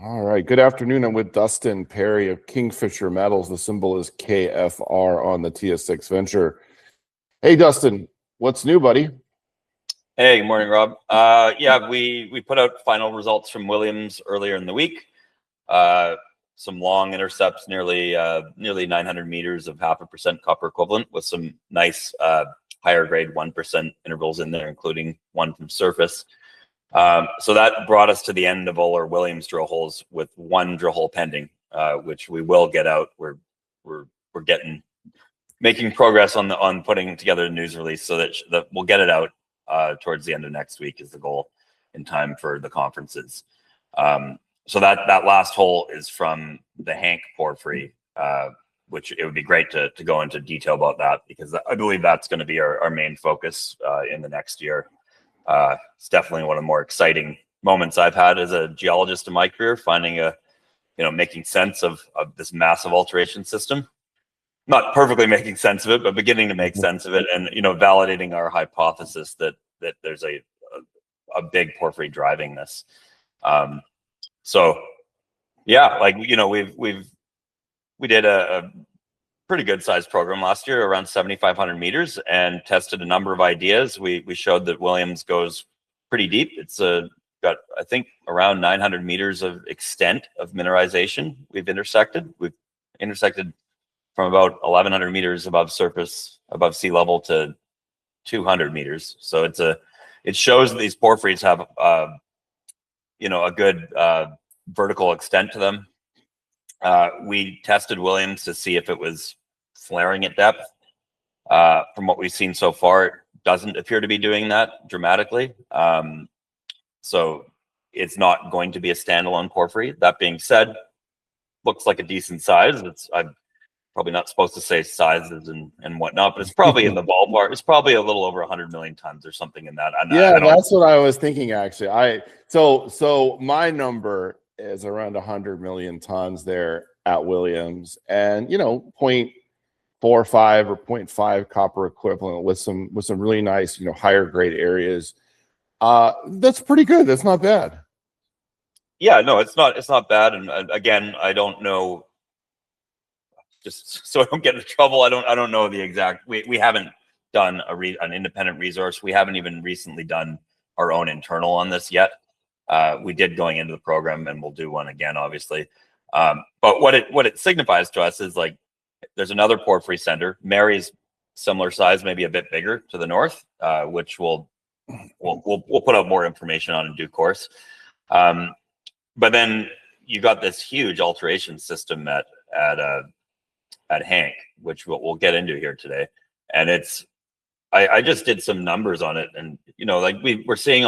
All right. Good afternoon. I'm with Dustin Perry of Kingfisher Metals. The symbol is KFR on the TSX Venture. Hey, Dustin, what's new, buddy? Hey, good morning, Rob. Yeah, we put out final results from Williams earlier in the week. Some long intercepts, nearly 900 meters of 0.5% copper equivalent, with some nice higher grade 1% intervals in there, including one from surface. So that brought us to the end of all our Williams drill holes, with one drill hole pending, which we will get out. We're making progress on putting together a news release so that we'll get it out towards the end of next week is the goal, in time for the conferences. So that last hole is from the Hank Porphyry, which it would be great to go into detail about that, because I believe that's going to be our main focus in the next year. It's definitely one of the more exciting moments I've had as a geologist in my career, finding making sense of this massive alteration system. Not perfectly making sense of it, but beginning to make sense of it, and validating our hypothesis that there's a big porphyry driving this. So yeah, we did a pretty good sized program last year, around 7,500 meters, and tested a number of ideas. We showed that Williams goes pretty deep. It's got, I think, around 900 meters of extent of mineralization we've intersected. We've intersected from about 1,100 meters above surface, above sea level, to 200 meters. So it shows that these porphyries have a good vertical extent to them. We tested Williams to see if it was flaring at depth. From what we've seen so far, it doesn't appear to be doing that dramatically. So it's not going to be a standalone porphyry. That being said, looks like a decent size. I'm probably not supposed to say sizes and whatnot, but it's probably in the ballpark. It's probably a little over 100 million tons or something in that. Yeah, that's what I was thinking, actually. So my number is around 100 million tons there at Williams, and 0.45 or 0.5 copper equivalent, with some really nice higher grade areas. That's pretty good. That's not bad. Yeah, no, it's not bad. And again, I don't know, just so I don't get into trouble, I don't know the exact. We haven't done an independent resource. We haven't even recently done our own internal on this yet. We did going into the program, and we'll do one again, obviously. But what it signifies to us is, like, there's another porphyry center. Mary's similar size, maybe a bit bigger to the north, which we'll put out more information on in due course. But then you got this huge alteration system at Hank, which we'll get into here today. And I just did some numbers on it, and we're seeing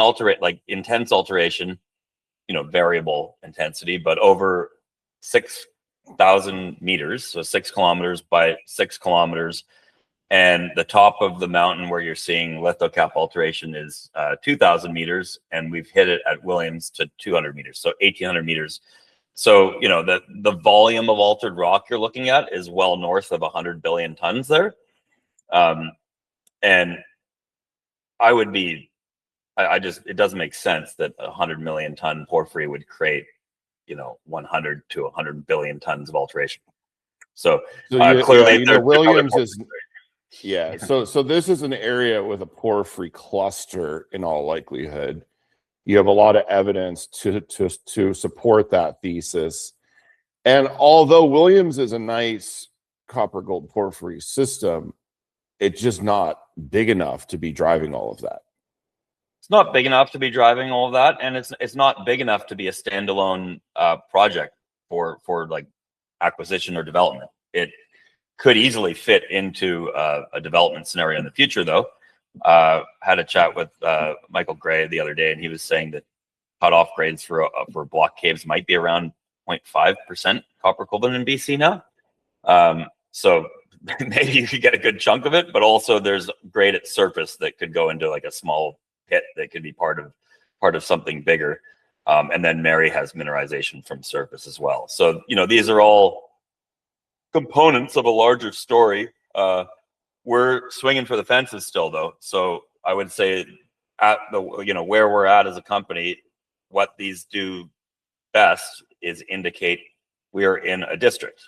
intense alteration, variable intensity, but over 6,000 meters, so 6 kilometers by 6 kilometers. And the top of the mountain where you're seeing lithocap alteration is 2,000 meters, and we've hit it at Williams to 200 meters, so 1,800 meters. So the volume of altered rock you're looking at is well north of 100 billion tons there. And it doesn't make sense that 100 million ton porphyry would create 100 to 100 billion tons of alteration. So clearly, Williams is So this is an area with a porphyry cluster in all likelihood. You have a lot of evidence to support that thesis. And although Williams is a nice copper gold porphyry system, it's just not big enough to be driving all of that. It's not big enough to be driving all of that, and it's not big enough to be a standalone project for like acquisition or development. It could easily fit into a development scenario in the future, though. Had a chat with Michael Gray the other day, and he was saying that cutoff grades for block caves might be around 0.5% copper equivalent in BC now. So maybe you could get a good chunk of it, but also there's grade at surface that could go into like a small pit that could be part of something bigger. And then Mary has mineralization from surface as well. So these are all components of a larger story. We're swinging for the fences still, though. So I would say at the where we're at as a company, what these do best is indicate we are in a district,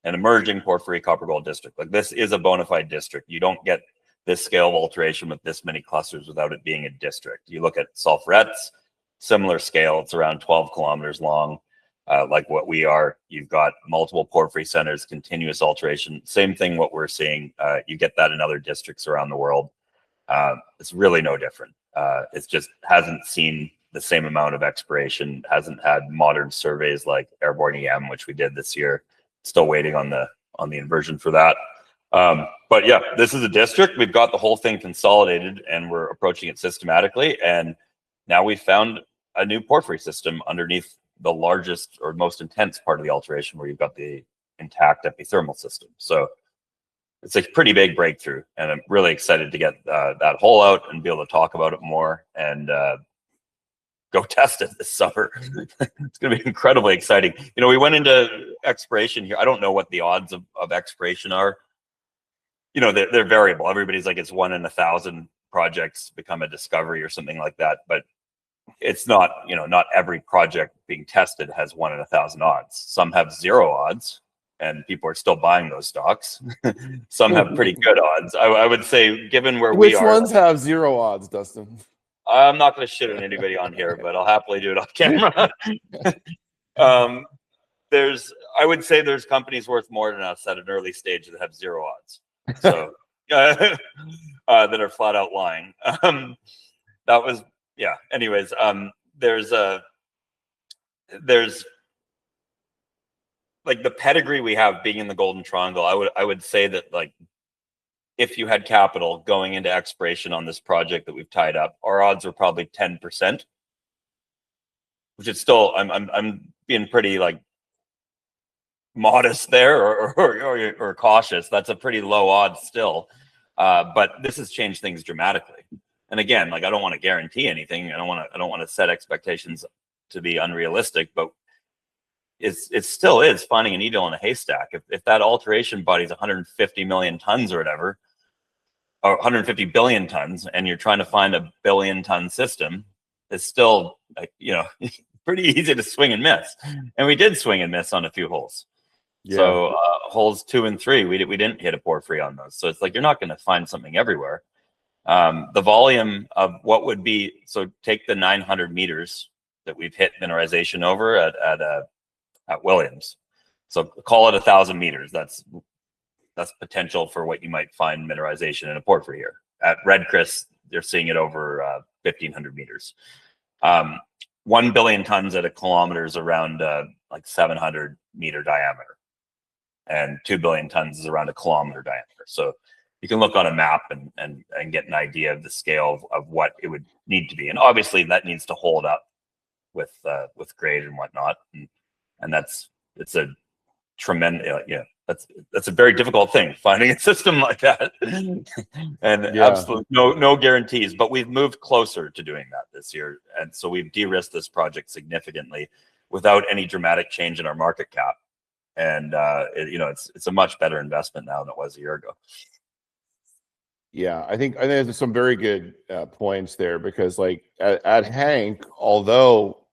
an emerging porphyry copper gold district. Like, this is a bona fide district. You don't get this scale of alteration with this many clusters without it being a district. You look at sulfurettes, similar scale, it's around 12 kilometers long. Like what we are, you've got multiple porphyry centers, continuous alteration. Same thing what we're seeing. You get that in other districts around the world. It's really no different. It just hasn't seen the same amount of exploration, hasn't had modern surveys like airborne EM, which we did this year. Still waiting on the inversion for that. But yeah, this is a district. We've got the whole thing consolidated and we're approaching it systematically. And now we've found a new porphyry system underneath the largest or most intense part of the alteration, where you've got the intact epithermal system. So it's a pretty big breakthrough, and I'm really excited to get that hole out and be able to talk about it more and go test it this summer. It's going to be incredibly exciting. You know, we went into exploration here. I don't know what the odds of exploration are. You know, they're variable. Everybody's like, it's 1 in 1,000 projects become a discovery or something like that. But it's not, you know, not every project being tested has 1 in 1,000 odds. Some have 0 odds, and people are still buying those stocks. Some have pretty good odds. I would say, given where we are. Which ones have 0 odds, Dustin? I'm not going to shit on anybody on here, but I'll happily do it off camera. I would say there's companies worth more than us at an early stage that have 0 odds. So that are flat out lying. That was, yeah. Anyways, there's like the pedigree we have being in the Golden Triangle. I would say that, like, if you had capital going into exploration on this project that we've tied up, our odds are probably 10%, which is still, I'm being pretty like modest there or cautious. That's a pretty low odds still. But this has changed things dramatically. And again, like, I don't want to guarantee anything. I don't want to set expectations to be unrealistic, but it still is finding a needle in a haystack. If that alteration body is 150 million tons or whatever, or 150 billion tons, and you're trying to find a billion-ton system, it's still, like, you know, pretty easy to swing and miss. And we did swing and miss on a few holes. Yeah. So holes 2 and 3, we didn't hit a porphyry on those. So it's like, you're not going to find something everywhere. The volume of what would be, so take the 900 meters that we've hit mineralization over at Williams. So call it 1,000 meters. That's potential for what you might find mineralization in a porphyry here. At Red Chris, they're seeing it over 1,500 meters. 1 billion tons at a kilometer is around like 700 meter diameter, and 2 billion tons is around a kilometer diameter. So you can look on a map and get an idea of the scale of what it would need to be. And obviously that needs to hold up with grade and whatnot. And it's a tremendous, yeah, that's a very difficult thing, finding a system like that. And yeah, absolutely no guarantees, but we've moved closer to doing that this year. And so we've de-risked this project significantly without any dramatic change in our market cap. And you know, it's a much better investment now than it was a year ago. Yeah, I think there's some very good points there, because like at Hank, although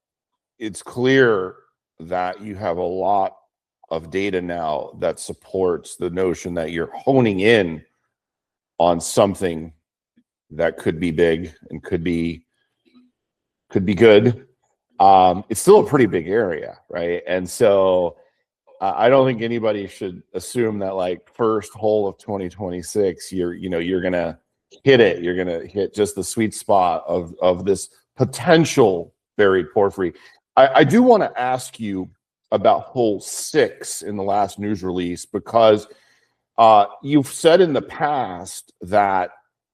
it's clear that you have a lot of data now that supports the notion that you're honing in on something that could be big and could be good. It's still a pretty big area, right? And so I don't think anybody should assume that, like, first hole of 2026, you're gonna hit it. You're gonna hit just the sweet spot of this potential buried porphyry. I do want to ask you about hole 6 in the last news release, because you've said in the past that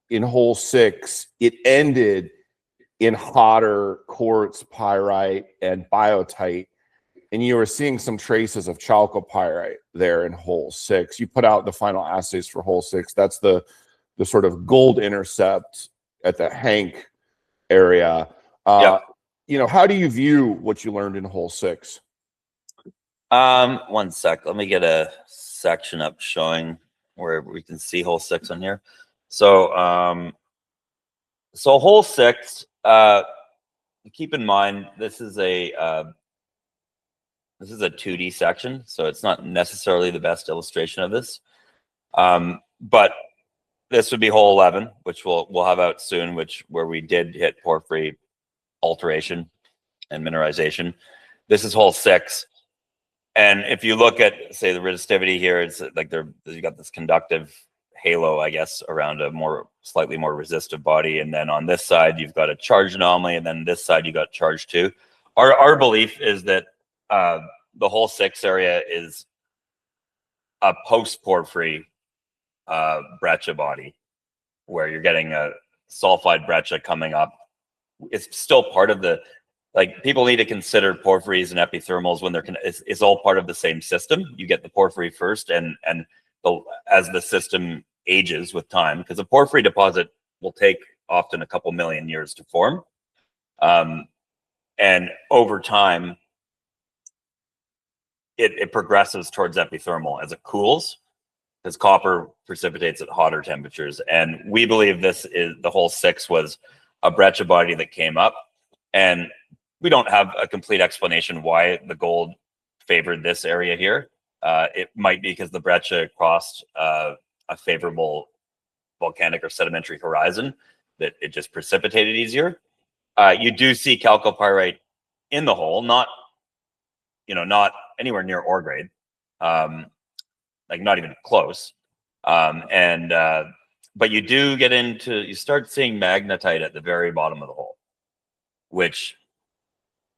in hole 6 it ended in hotter quartz pyrite and biotite, and you were seeing some traces of chalcopyrite there in hole 6. You put out the final assays for hole 6. That's the sort of gold intercept at the Hank area. Yep. You know, how do you view what you learned in hole 6? 1 sec. Let me get a section up showing where we can see hole 6 on here. So, so hole 6. Keep in mind, this is a This is a 2D section, so it's not necessarily the best illustration of this. But this would be hole 11, which we'll have out soon, where we did hit porphyry alteration and mineralization. This is hole 6. And if you look at, say, the resistivity here, it's like you got this conductive halo, I guess, around a slightly more resistive body. And then on this side, you've got a charge anomaly, and then this side, you got charge 2. Our belief is that the hole 6 area is a post-porphyry breccia body, where you're getting a sulfide breccia coming up. It's still part of the, like, people need to consider porphyries and epithermals when it's all part of the same system. You get the porphyry first, and as the system ages with time, because a porphyry deposit will take often a couple million years to form. And over time, it progresses towards epithermal as it cools, because copper precipitates at hotter temperatures. And we believe the hole 6 was a breccia body that came up. And we don't have a complete explanation why the gold favored this area here. It might be because the breccia crossed a favorable volcanic or sedimentary horizon, that it just precipitated easier. You do see chalcopyrite in the hole, not anywhere near ore grade, like not even close. But you start seeing magnetite at the very bottom of the hole, which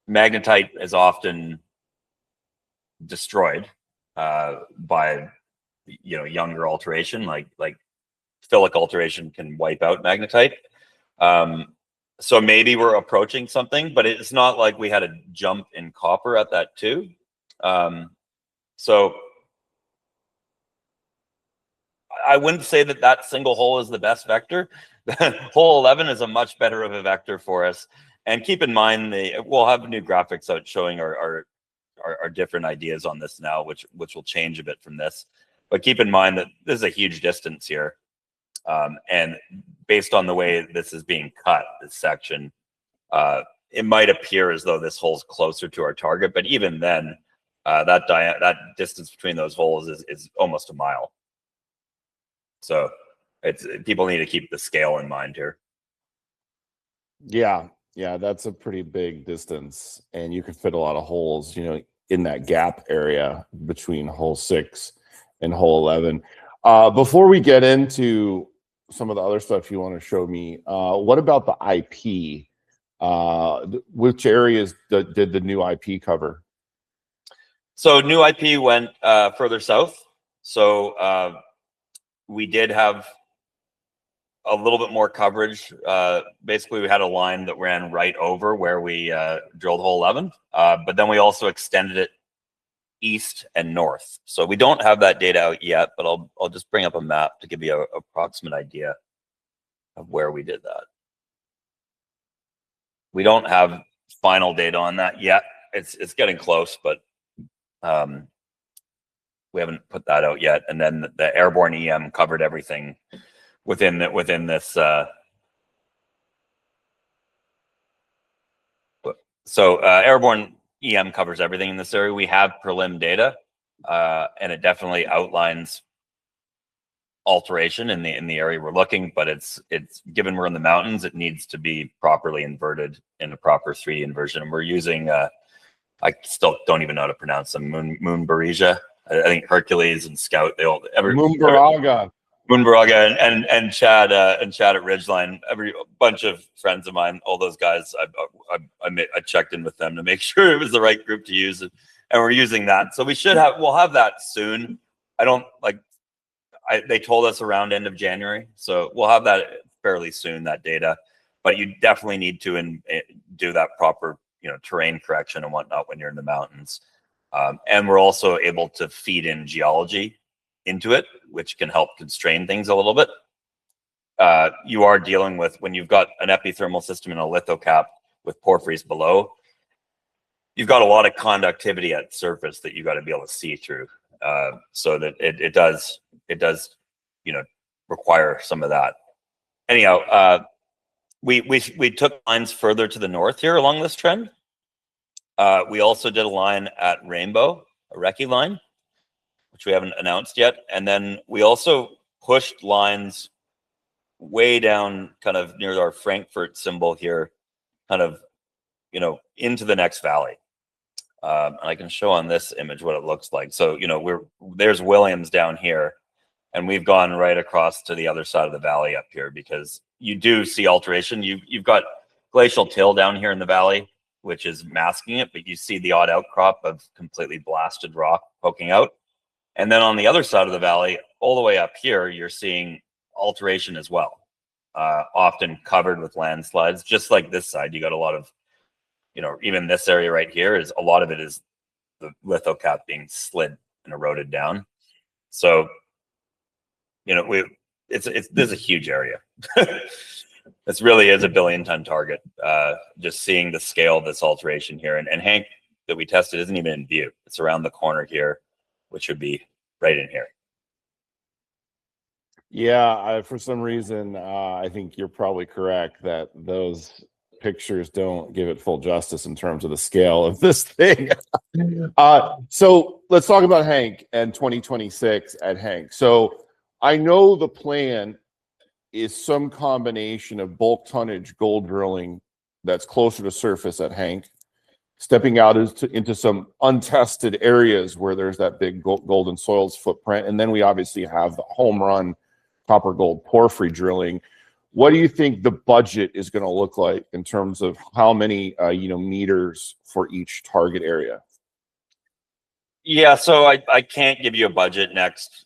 magnetite is often destroyed by younger alteration, like phyllic alteration can wipe out magnetite. So maybe we're approaching something, but it's not like we had a jump in copper at that too. So I wouldn't say that single hole is the best vector. Hole 11 is a much better of a vector for us. And keep in mind, we'll have new graphics out showing our different ideas on this now, which will change a bit from this. But keep in mind that this is a huge distance here. And based on the way this is being cut, this section, it might appear as though this hole's closer to our target. But even then, that distance between those holes is almost a mile. So people need to keep the scale in mind here. Yeah, that's a pretty big distance, and you can fit a lot of holes, in that gap area between hole 6 and hole 11. Before we get into some of the other stuff you want to show me, what about the IP? Which areas did the new IP cover? So new IP went further south. So we did have a little bit more coverage. Basically, we had a line that ran right over where we drilled hole 11, but then we also extended it east and north. So we don't have that data out yet, but I'll just bring up a map to give you an approximate idea of where we did that. We don't have final data on that yet. It's getting close, but we haven't put that out yet. And then the airborne EM covered everything within this. So airborne EM covers everything in this area. We have prelim data, and it definitely outlines alteration in the area we're looking. But it's given we're in the mountains, it needs to be properly inverted in a proper 3D inversion. And we're using I still don't even know how to pronounce them. Moonbaraga. I think Hercules and Scout. Moonbaraga. Moonbaraga and Chad at Ridgeline, a bunch of friends of mine, all those guys, I checked in with them to make sure it was the right group to use, and we're using that. So we'll have that soon. They told us around end of January, so we'll have that fairly soon, that data. But you definitely need to do that proper, terrain correction and whatnot when you're in the mountains. And we're also able to feed in geology into it, which can help constrain things a little bit. You are dealing with, when you've got an epithermal system in a lithocap with porphyries below, you've got a lot of conductivity at surface that you got to be able to see through. So that it does require some of that. Anyhow, we took lines further to the north here along this trend. We also did a line at Rainbow, a recce line, which we haven't announced yet. And then we also pushed lines way down kind of near our Frankfurt symbol here, kind of, you know, into the next valley. And I can show on this image what it looks like. So, you know, there's Williams down here, and we've gone right across to the other side of the valley up here, because you do see alteration. You've got glacial till down here in the valley, which is masking it, but you see the odd outcrop of completely blasted rock poking out. And then on the other side of the valley, all the way up here, you're seeing alteration as well, often covered with landslides. Just like this side, you got a lot of, you know, even this area right here is a lot of it is the lithocap being slid and eroded down. So, you know, this is a huge area. This really is a 1 billion ton target. Just seeing the scale of this alteration here, and Hank that we tested isn't even in view. It's around the corner here, which would be right in here. Yeah, for some reason, I think you're probably correct that those pictures don't give it full justice in terms of the scale of this thing. So let's talk about Hank and 2026 at Hank. So I know the plan is some combination of bulk tonnage gold drilling that's closer to surface at Hank, stepping out into some untested areas where there's that big golden soils footprint. And then we obviously have the home run copper-gold porphyry drilling. What do you think the budget is going to look like in terms of how many meters for each target area? Yeah, so I can't give you a budget next.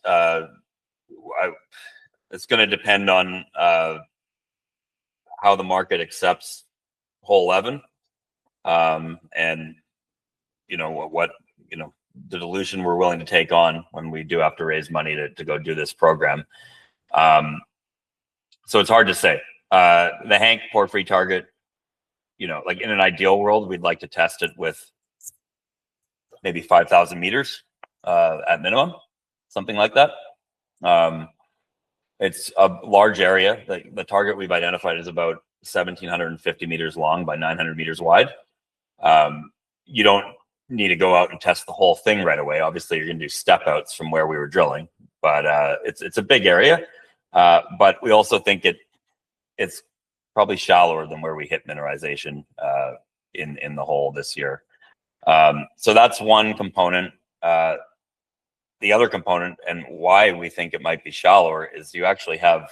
It's going to depend on how the market accepts hole 11, and you know what the dilution we're willing to take on when we do have to raise money to go do this program. So it's hard to say. The Hank Porphyry Target, you know, like in an ideal world, we'd like to test it with maybe 5,000 meters at minimum, something like that. It's a large area. The target we've identified is about 1,750 meters long by 900 meters wide. You don't need to go out and test the whole thing right away. Obviously, you're going to do step outs from where we were drilling, but it's a big area. But we also think it's probably shallower than where we hit mineralization in the hole this year. So that's one component. The other component, and why we think it might be shallower, is you actually have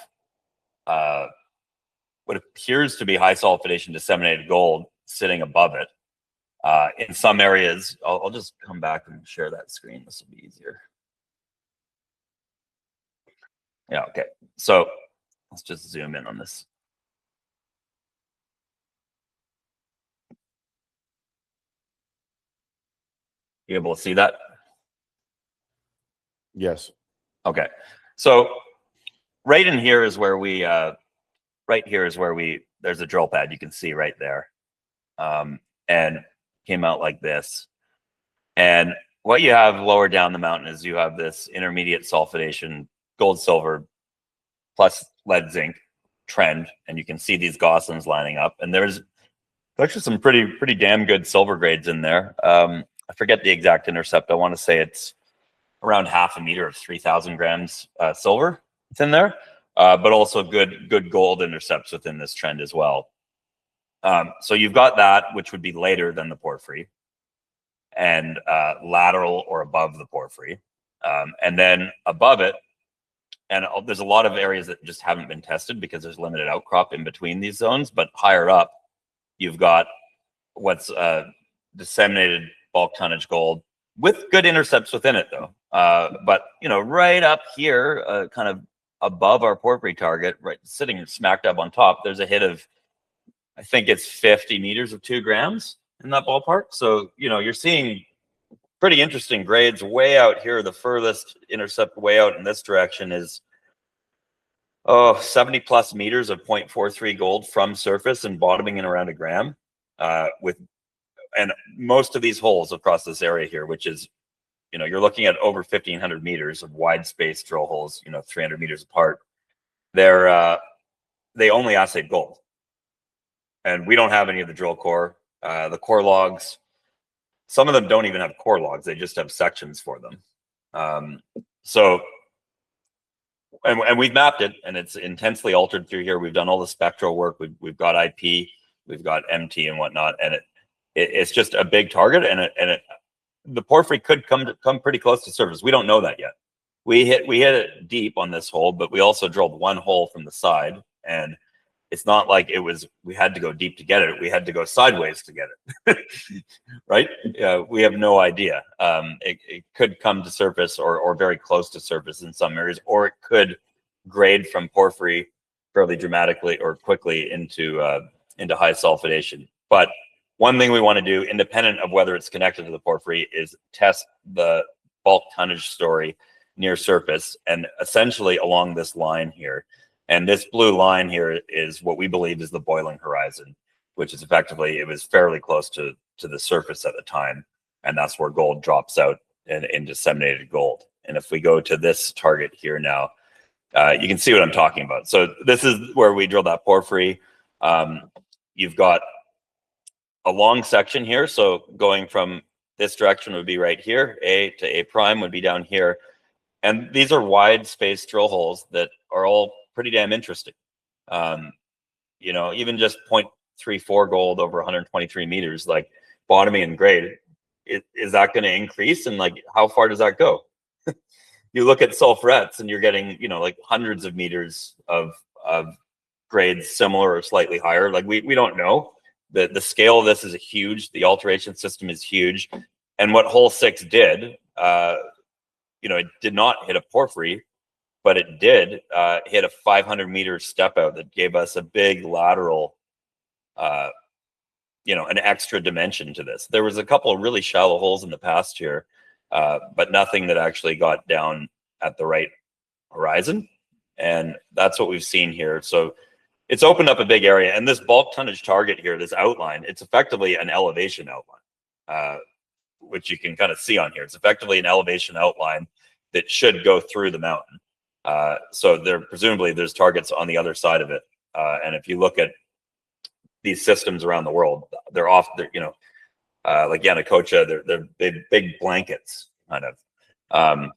what appears to be high sulfidation disseminated gold sitting above it. In some areas, I'll just come back and share that screen. This will be easier. Yeah, okay. So let's just zoom in on this. You able to see that? Yes. Okay. So right in here is where we, there's a drill pad you can see right there. And came out like this. And what you have lower down the mountain is you have this intermediate sulfidation gold silver plus lead zinc trend, and you can see these Goslings lining up, and there's actually some pretty damn good silver grades in there. I forget the exact intercept. I want to say it's around 0.5 meter of 3,000 grams silver. It's in there, but also good gold intercepts within this trend as well. So you've got that, which would be later than the porphyry, and lateral or above the porphyry, and then above it. And there's a lot of areas that just haven't been tested because there's limited outcrop in between these zones. But higher up, you've got what's disseminated bulk tonnage gold with good intercepts within it, though. But you know, right up here, kind of above our porphyry target, right, sitting smack dab on top, there's a hit of, I think it's 50 meters of 2 grams in that ballpark. So you know, you're seeing pretty interesting grades way out here. The furthest intercept way out in this direction is 70 plus meters of 0.43 gold from surface and bottoming in around 1 gram, and most of these holes across this area here, which is, you know, you're looking at over 1,500 meters of wide space drill holes, you know, 300 meters apart. They only assay gold, and we don't have any of the drill core. The core logs Some of them don't even have core logs; they just have sections for them. So, and we've mapped it, and it's intensely altered through here. We've done all the spectral work. We've got IP, we've got MT and whatnot, and it's just a big target, and the porphyry could come pretty close to surface. We don't know that yet. We hit it deep on this hole, but we also drilled one hole from the side, and it's not like we had to go deep to get it. We had to go sideways to get it, right? We have no idea. It could come to surface or very close to surface in some areas, or it could grade from porphyry fairly dramatically or quickly into high sulfidation. But one thing we want to do, independent of whether it's connected to the porphyry, is test the bulk tonnage story near surface and essentially along this line here. And this blue line here is what we believe is the boiling horizon, which is effectively, it was fairly close to the surface at the time. And that's where gold drops out in disseminated gold. And if we go to this target here now, you can see what I'm talking about. So this is where we drilled that porphyry. You've got a long section here. So going from this direction would be right here. A to A prime would be down here. And these are wide space drill holes that are all pretty damn interesting. You know, even just 0.34 gold over 123 meters, like bottoming in grade, is that going to increase? And like, how far does that go? You look at sulfurettes and you're getting, you know, like hundreds of meters of grades similar or slightly higher. Like we don't know. The scale of this is huge. The alteration system is huge. And what hole 6 did, you know, it did not hit a porphyry, but it did hit a 500-meter step out that gave us a big lateral, you know, an extra dimension to this. There was a couple of really shallow holes in the past here, but nothing that actually got down at the right horizon. And that's what we've seen here. So it's opened up a big area. And this bulk tonnage target here, this outline, it's effectively an elevation outline, which you can kind of see on here. It's effectively an elevation outline that should go through the mountain. So presumably there's targets on the other side of it. And if you look at these systems around the world, they're you know, like Yanacocha, they're big blankets kind of.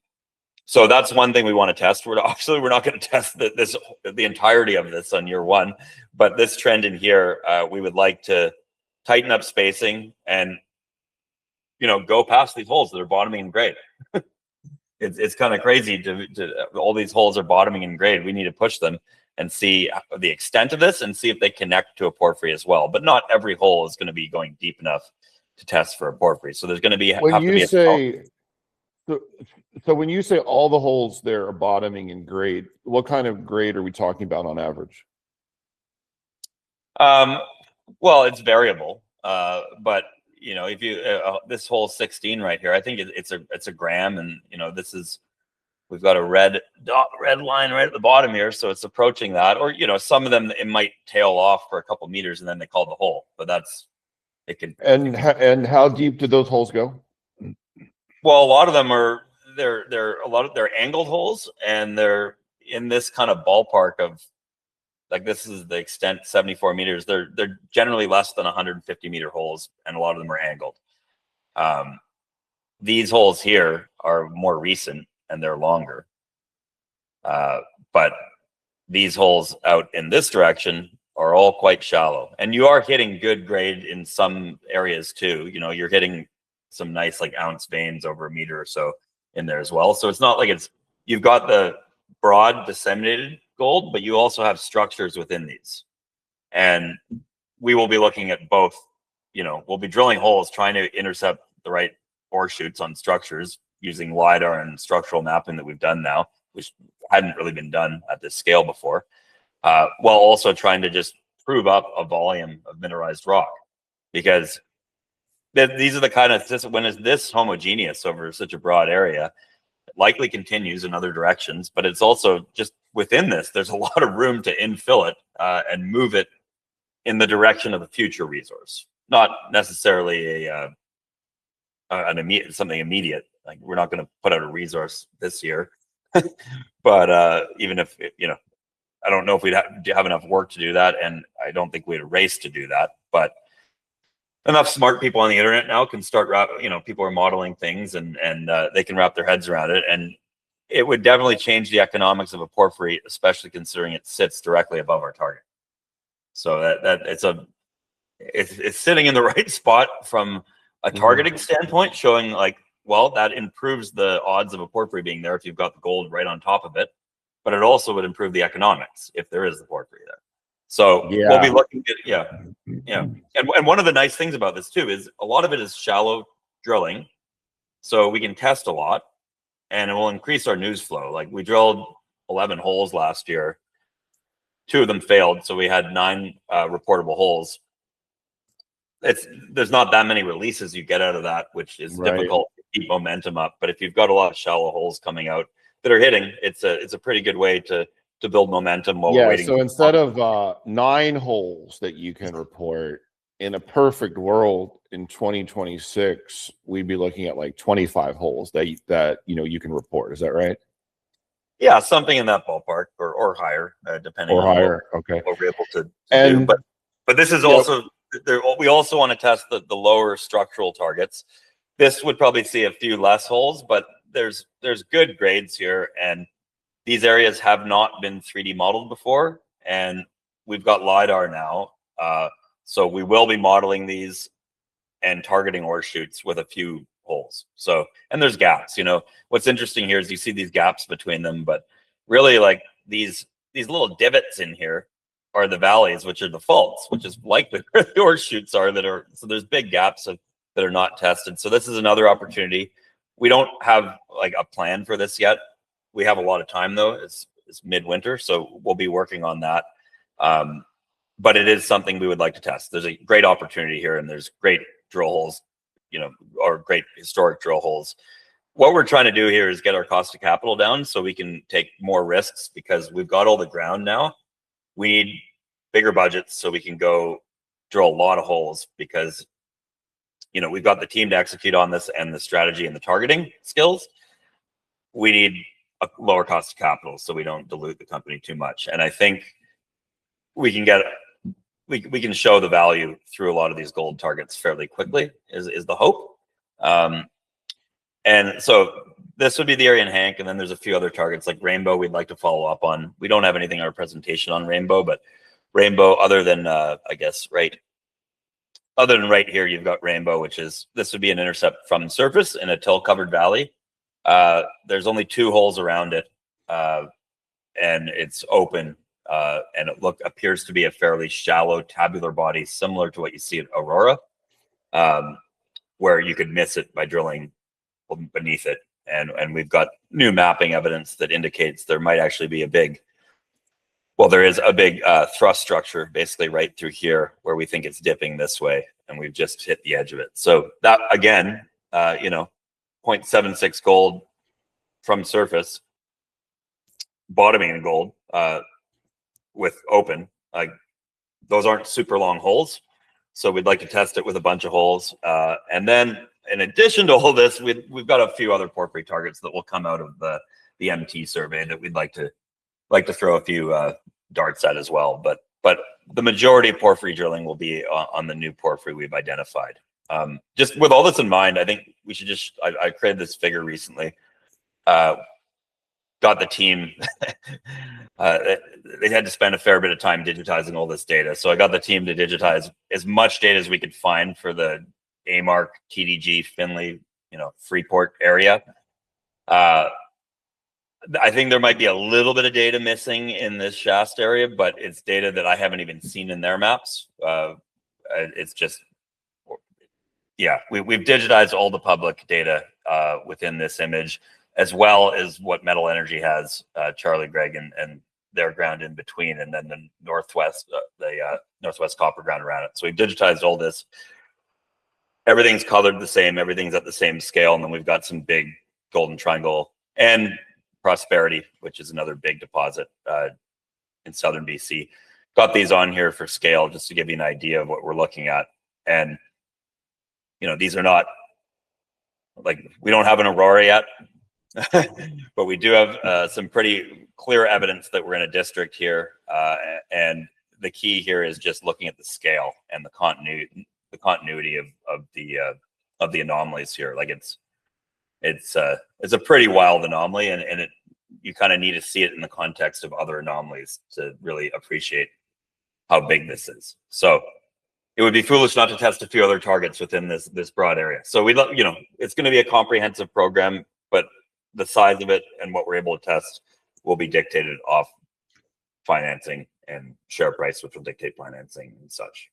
So that's one thing we want to test. We're not going to test the entirety of this on year 1, but this trend in here, we would like to tighten up spacing and, you know, go past these holes that are bottoming in grade. It's kind of crazy to all these holes are bottoming in grade. We need to push them and see the extent of this and see if they connect to a porphyry as well. But not every hole is going to be going deep enough to test for a porphyry. So there's going to be so when you say all the holes there are bottoming in grade, what kind of grade are we talking about on average? Well, it's variable, but you know, if you this hole 16 right here, I think it's a gram, and you know, we've got a red line right at the bottom here, so it's approaching that. Or you know, some of them it might tail off for a couple meters and then they call the hole, but it can. And how deep do those holes go? Well, a lot of them are they're angled holes, and they're in this kind of ballpark of, like, this is the extent 74 meters. They're generally less than 150 meter holes, and a lot of them are angled. These holes here are more recent and they're longer. But these holes out in this direction are all quite shallow, and you are hitting good grade in some areas too. You know, you're hitting some nice like ounce veins over a meter or so in there as well. So it's not like you've got the broad disseminated gold, but you also have structures within these. And we will be looking at both. You know, we'll be drilling holes trying to intercept the right ore shoots on structures using LiDAR and structural mapping that we've done now, which hadn't really been done at this scale before, while also trying to just prove up a volume of mineralized rock. Because these are the kind of, when it's this homogeneous over such a broad area, it likely continues in other directions, but it's also just within this, there's a lot of room to infill it and move it in the direction of a future resource. Not necessarily something immediate. Like, we're not going to put out a resource this year, but even if, you know, I don't know if we'd have enough work to do that, and I don't think we'd race to do that. But enough smart people on the internet now can start people are modeling things and they can wrap their heads around it, and it would definitely change the economics of a porphyry, especially considering it sits directly above our target. So that it's sitting in the right spot from a targeting standpoint, showing like, well, that improves the odds of a porphyry being there if you've got the gold right on top of it, but it also would improve the economics if there is the porphyry there. So we'll be looking at, yeah. And one of the nice things about this too is a lot of it is shallow drilling. So we can test a lot and it will increase our news flow. Like we drilled 11 holes last year. 2 of them failed. So we had 9 reportable holes. There's not that many releases you get out of that, which is difficult to keep momentum up. But if you've got a lot of shallow holes coming out that are hitting, it's a pretty good way to build momentum while we're waiting. So instead of 9 holes that you can report, in a perfect world in 2026, we'd be looking at like 25 holes that you can report. Is that right? Yeah, something in that ballpark, or higher, depending on what we're able to do. But this is also there. We also want to test the lower structural targets. This would probably see a few less holes, but there's good grades here, and these areas have not been 3D modeled before, and we've got LiDAR now. So we will be modeling these and targeting ore shoots with a few holes. So, and there's gaps, what's interesting here is you see these gaps between them, but really like these little divots in here are the valleys, which are the faults, which is likely where the ore shoots are so there's big gaps that are not tested. So this is another opportunity. We don't have like a plan for this yet. We have a lot of time though. It's midwinter, so we'll be working on that. But it is something we would like to test. There's a great opportunity here, and there's great drill holes, or great historic drill holes. What we're trying to do here is get our cost of capital down so we can take more risks, because we've got all the ground now. We need bigger budgets so we can go drill a lot of holes, because we've got the team to execute on this and the strategy and the targeting skills. We need a lower cost of capital so we don't dilute the company too much. And I think we can show the value through a lot of these gold targets fairly quickly is the hope. And so this would be the area in Hank, and then there's a few other targets like Rainbow we'd like to follow up on. We don't have anything in our presentation on Rainbow, but Rainbow, other than right here, you've got Rainbow, this would be an intercept from surface in a till covered valley. There's only 2 holes around it, and it's open. And it appears to be a fairly shallow tabular body, similar to what you see at Aurora, where you could miss it by drilling beneath it. And we've got new mapping evidence that indicates there might actually be there is a big thrust structure basically right through here where we think it's dipping this way, and we've just hit the edge of it. So that, again, 0.76 gold from surface, bottoming in gold, with open, like those aren't super long holes. So we'd like to test it with a bunch of holes. And then in addition to all this, we've got a few other porphyry targets that will come out of the MT survey that we'd like to throw a few darts at as well. But the majority of porphyry drilling will be on the new porphyry we've identified. Just with all this in mind, I think we should I created this figure recently. Got the team, they had to spend a fair bit of time digitizing all this data. So I got the team to digitize as much data as we could find for the AMARC, TDG, Finley, Freeport area. I think there might be a little bit of data missing in this Shasta area, but it's data that I haven't even seen in their maps. It's just, we've digitized all the public data within this image, as well as what Metal Energy has, Charlie, Greg, and their ground in between, and then the northwest copper ground around it. So we've digitized all this. Everything's colored the same. Everything's at the same scale. And then we've got some big golden triangle and Prosperity, which is another big deposit in southern BC. Got these on here for scale just to give you an idea of what we're looking at. And, these are not, like, we don't have an Aurora yet. But we do have some pretty clear evidence that we're in a district here, and the key here is just looking at the scale and the continuity of the anomalies here. Like it's a pretty wild anomaly, and you kind of need to see it in the context of other anomalies to really appreciate how big this is. So it would be foolish not to test a few other targets within this broad area. So we love, it's going to be a comprehensive program, but the size of it and what we're able to test will be dictated off financing and share price, which will dictate financing and such.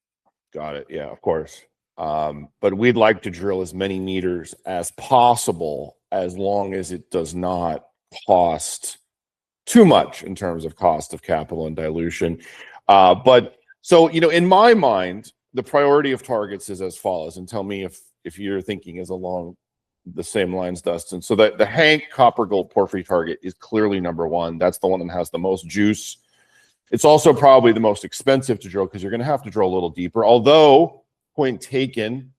Got it. Yeah, of course. But we'd like to drill as many meters as possible, as long as it does not cost too much in terms of cost of capital and dilution. But so, in my mind, the priority of targets is as follows, and tell me if your thinking is along the same lines, Dustin. So the Hank Copper-Gold Porphyry Target is clearly number one. That's the one that has the most juice. It's also probably the most expensive to drill, because you're going to have to drill a little deeper. Although, point taken,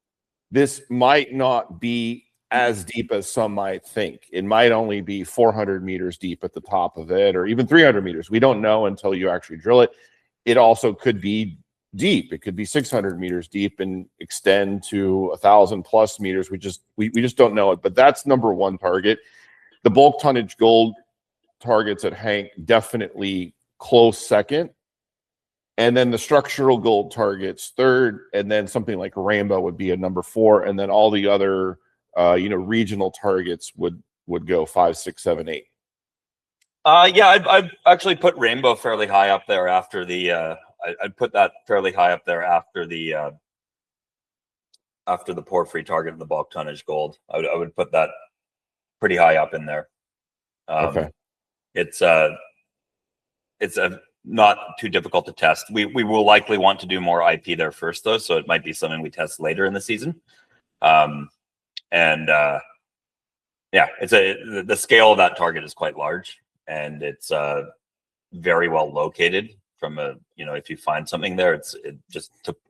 this might not be as deep as some might think. It might only be 400 meters deep at the top of it, or even 300 meters. We don't know until you actually drill it. It also could be deep. It could be 600 meters deep and extend to 1,000+ meters. We just don't know it. But that's number one target. The bulk tonnage gold targets at Hank, definitely close second. And then the structural gold targets third, and then something like Rainbow would be a number 4, and then all the other regional targets would go 5, 6, 7, 8. Yeah, I'd actually put Rainbow fairly high up there after the I'd put that fairly high up there after the porphyry target and the bulk tonnage gold. I would put that pretty high up in there. Okay. It's not too difficult to test. We will likely want to do more IP there first, though, so it might be something we test later in the season. Yeah, the scale of that target is quite large, and it's very well located. From if you find something there,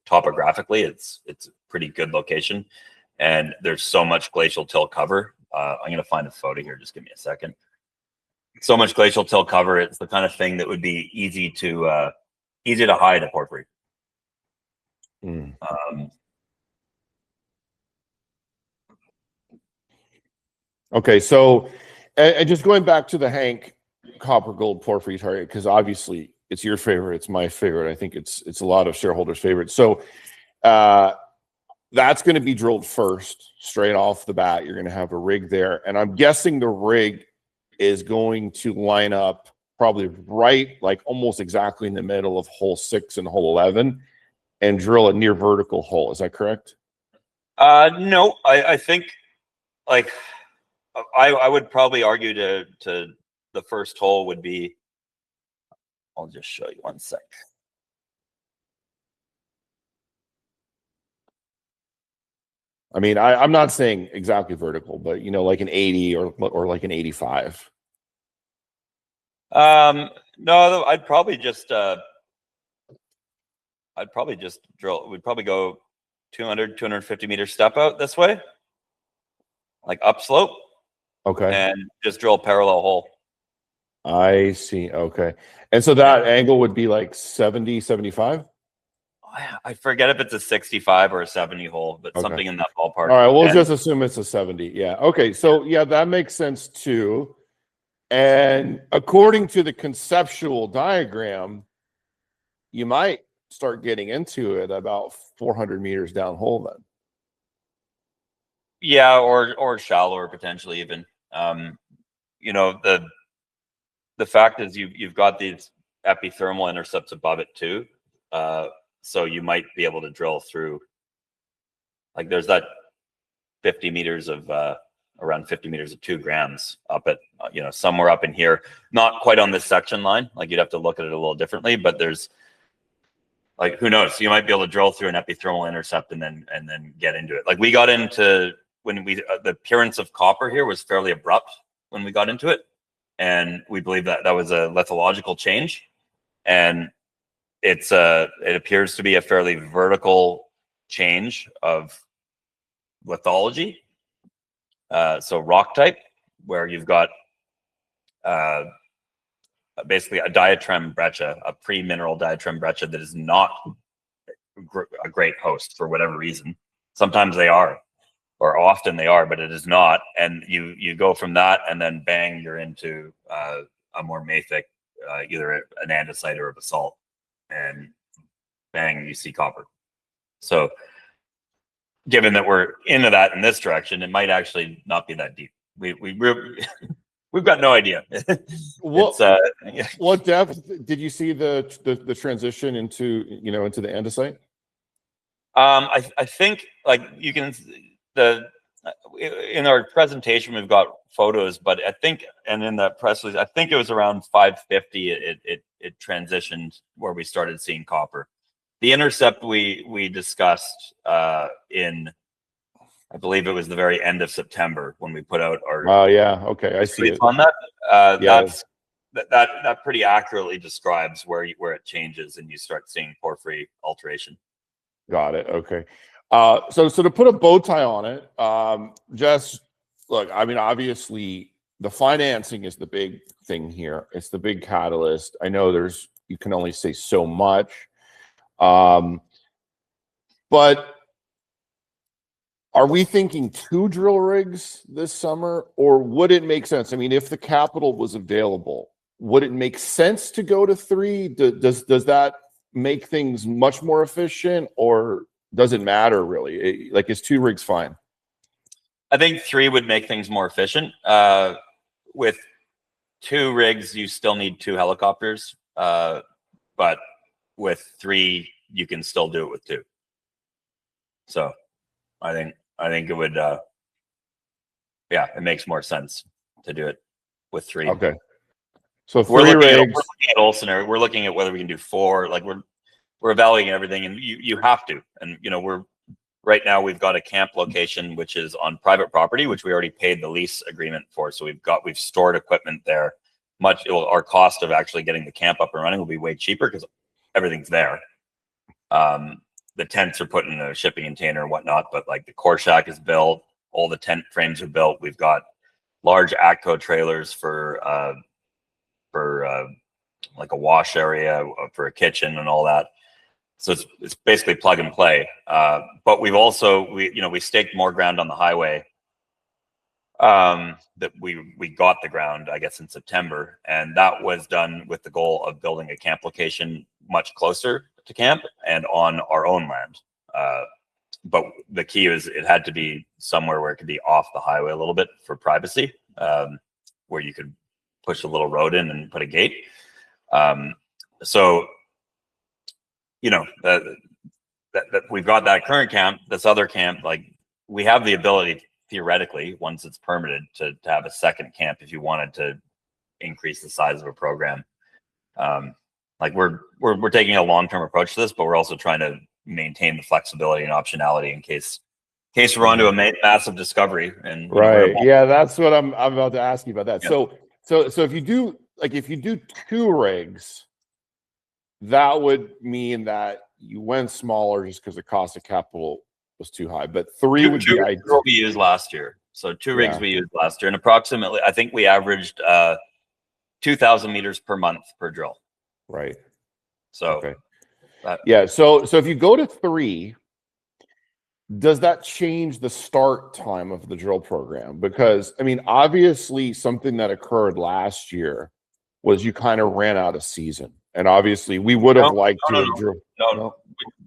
topographically, it's a pretty good location, and there's so much glacial till cover. I'm gonna find a photo here. Just give me a second. So much glacial till cover. It's the kind of thing that would be easy to hide a porphyry. Okay, so and just going back to the Hank Copper-Gold Porphyry Target, because obviously it's your favorite, it's my favorite. I think it's a lot of shareholders' favorite. So that's going to be drilled first, straight off the bat. You're going to have a rig there, and I'm guessing the rig is going to line up probably right, like almost exactly in the middle of hole 6 and hole 11, and drill a near vertical hole. Is that correct? No, I think like I would probably argue to the first hole would be. I'll just show you one sec. I mean, I'm not saying exactly vertical, but like an 80 or like an 85. No, I'd probably just drill. We'd probably go 200-250 meter step out this way, like upslope. Okay. And just drill a parallel hole. I see. Okay. And so that angle would be like 70, 75? I forget if it's a 65 or a 70 hole, but something in that ballpark. All right, we'll just assume it's a 70. Yeah. Okay. So yeah, that makes sense too. And according to the conceptual diagram, you might start getting into it about 400 meters down hole then. Yeah, or shallower potentially even. The fact is you've got these epithermal intercepts above it too. So you might be able to drill through, like there's that 50 meters of around 50 meters of 2 grams up at somewhere up in here, not quite on this section line. Like you'd have to look at it a little differently, but there's like, who knows, you might be able to drill through an epithermal intercept and then get into it. Like we got into, when we the appearance of copper here was fairly abrupt when we got into it, and we believe that was a lithological change, and it appears to be a fairly vertical change of lithology. So rock type, where you've got basically a diatreme breccia, a pre-mineral diatreme breccia that is not a great host for whatever reason. Sometimes they are, or often they are, but it is not. And you go from that, and then bang, you're into a more mafic, either an andesite or a basalt, and bang, you see copper. So given that we're into that in this direction, it might actually not be that deep. We've got no idea. What what depth did you see the transition into into the andesite? I think like you can in our presentation we've got photos, but I think, and in that press release, I think it was around 550. It transitioned where we started seeing copper. The intercept we discussed in, I believe it was the very end of September when we put out our. Oh yeah, okay, I see it on that. Yeah. That pretty accurately describes where it changes and you start seeing porphyry alteration. Got it. Okay. So to put a bow tie on it, just look, I mean, obviously the financing is the big thing here. It's the big catalyst. I know you can only say so much. But are we thinking 2 drill rigs this summer, or would it make sense? I mean, if the capital was available, would it make sense to go to 3? Does that make things much more efficient, or does it matter really? Like, is 2 rigs fine? I think 3 would make things more efficient. With 2 rigs, you still need 2 helicopters, but with 3, you can still do it with 2. So I think it would, yeah, it makes more sense to do it with 3. Okay. So 3 we're looking rigs. We're looking at all scenarios. We're looking at whether we can do 4. Like we're evaluating everything, and you have to. And right now we've got a camp location which is on private property, which we already paid the lease agreement for. So we've stored equipment there. Our cost of actually getting the camp up and running will be way cheaper because everything's there. The tents are put in a shipping container and whatnot, but like the core shack is built, all the tent frames are built. We've got large ATCO trailers for like a wash area, for a kitchen and all that. So it's basically plug and play. But we've also we staked more ground on the highway. That we got the ground, I guess, in September, and that was done with the goal of building a camp location much closer to camp and on our own land. But the key is it had to be somewhere where it could be off the highway a little bit for privacy, where you could push a little road in and put a gate. So that we've got that current camp. This other camp, like, we have the ability theoretically, once it's permitted, to have a second camp if you wanted to increase the size of a program. Like we're taking a long-term approach to this, but we're also trying to maintain the flexibility and optionality in case we're onto a massive discovery. And right, yeah, that's what I'm about to ask you about that. Yeah. So if you do 2 rigs, that would mean that you went smaller just because the cost of capital was too high. But 3 would be ideal. We used last year. So 2 rigs we used last year, and approximately, I think we averaged 2,000 meters per month per drill. Right. So okay. So if you go to 3, does that change the start time of the drill program? Because I mean, obviously something that occurred last year was you kind of ran out of season, and obviously we would have liked to have drill. No.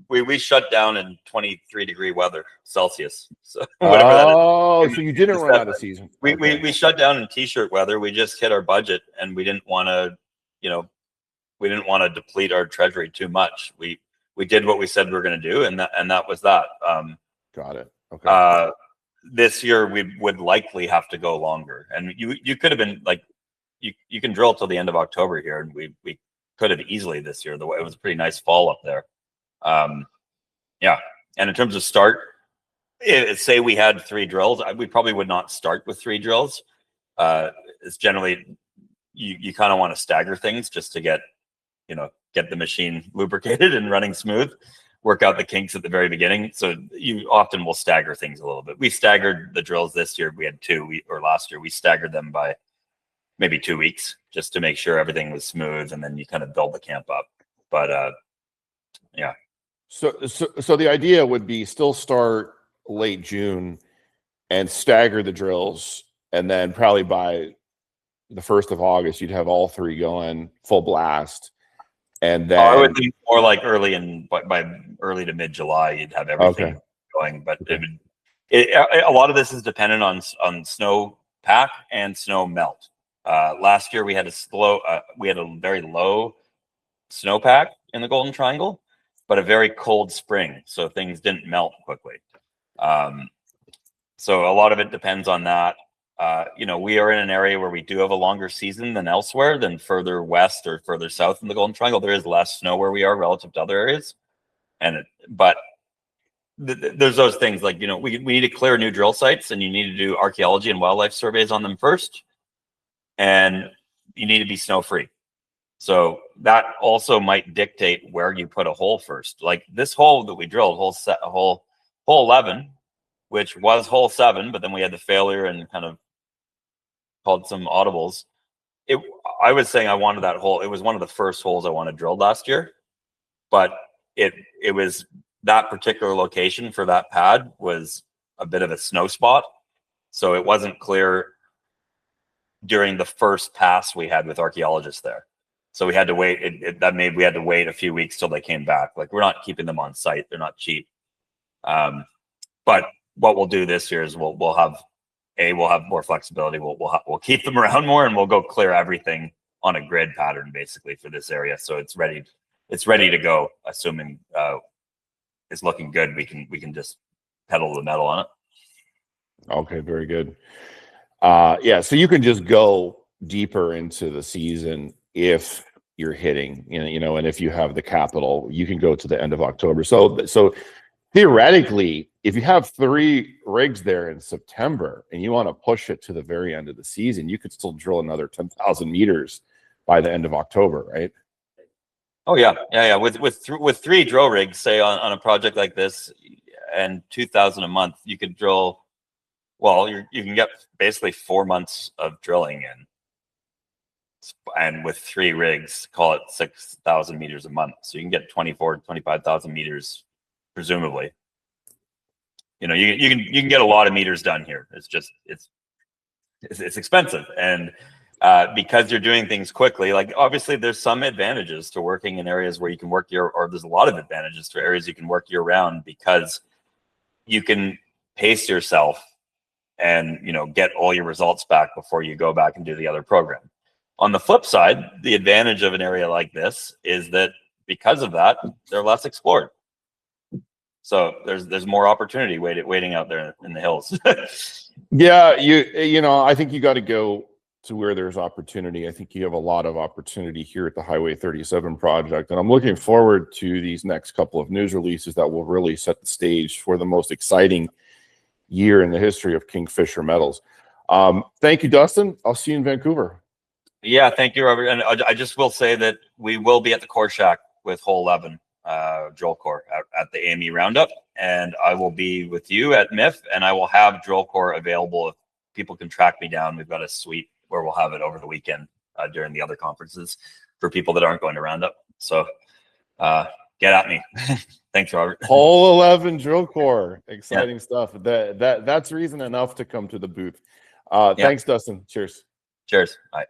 We shut down in 23-degree weather Celsius. So so you didn't run out of season. We shut down in t-shirt weather. We just hit our budget, and we didn't want to, deplete our treasury too much. We did what we said we were going to do, and that was that. Got it. Okay. This year we would likely have to go longer, and you could have been like, you can drill till the end of October here, and we could have easily this year. The way it was a pretty nice fall up there. Yeah, and in terms of start, say we had 3 drills, we probably would not start with 3 drills. It's generally you kind of want to stagger things just to get the machine lubricated and running smooth, work out the kinks at the very beginning. So you often will stagger things a little bit. We staggered the drills this year. We had 2, or last year we staggered them by maybe 2 weeks just to make sure everything was smooth, and then you kind of build the camp up. But yeah. So the idea would be still start late June and stagger the drills, and then probably by the 1st of August, you'd have all 3 going full blast. And then I would think more like by early to mid July, you'd have everything going. But a lot of this is dependent on snow pack and snow melt. Last year we had a very low snowpack in the Golden Triangle, but a very cold spring, so things didn't melt quickly. So a lot of it depends on that. We are in an area where we do have a longer season than elsewhere, than further west or further south in the Golden Triangle. There is less snow where we are relative to other areas, but there's those things like, we need to clear new drill sites, and you need to do archaeology and wildlife surveys on them first, and you need to be snow free. So that also might dictate where you put a hole first. Like this hole that we drilled, hole 11, which was hole 7, but then we had the failure and kind of called some audibles. I was saying I wanted that hole. It was one of the first holes I wanted drilled last year, but it was that particular location for that pad was a bit of a snow spot, so it wasn't clear during the first pass we had with archaeologists there. So we had to wait. We had to wait a few weeks till they came back. Like, we're not keeping them on site; they're not cheap. But what we'll do this year is we'll have more flexibility. We'll keep them around more, and we'll go clear everything on a grid pattern basically for this area. So it's ready to go. Assuming it's looking good, we can just pedal the metal on it. Okay, very good. Yeah, so you can just go deeper into the season if you're hitting, and if you have the capital, you can go to the end of October. So theoretically, if you have 3 rigs there in September and you want to push it to the very end of the season, you could still drill another 10,000 meters by the end of October, right? Oh yeah. With 3 drill rigs, say on a project like this, and 2,000 a month, you could drill. Well, you can get basically 4 months of drilling in, and with 3 rigs, call it 6,000 meters a month. So you can get 25,000 meters, presumably. You can get a lot of meters done here. It's just it's expensive, and because you're doing things quickly, like obviously there's some advantages to working in areas where you can work or there's a lot of advantages to areas you can work year round, because you can pace yourself and get all your results back before you go back and do the other program. On the flip side, the advantage of an area like this is that because of that, they're less explored. So there's more opportunity waiting out there in the hills. Yeah, I think you got to go to where there's opportunity. I think you have a lot of opportunity here at the Highway 37 project, and I'm looking forward to these next couple of news releases that will really set the stage for the most exciting year in the history of Kingfisher Metals. Thank you, Dustin. I'll see you in Vancouver. Yeah, thank you, Robert. And I just will say that we will be at the core shack with hole 11 drill core at the AME roundup, and I will be with you at MIF, and I will have drill core available if people can track me down. We've got a suite where we'll have it over the weekend during the other conferences for people that aren't going to roundup. So get at me. Thanks, Robert. Hole 11 drill core, exciting stuff. That's reason enough to come to the booth. Thanks, Dustin. Cheers. Cheers. Bye.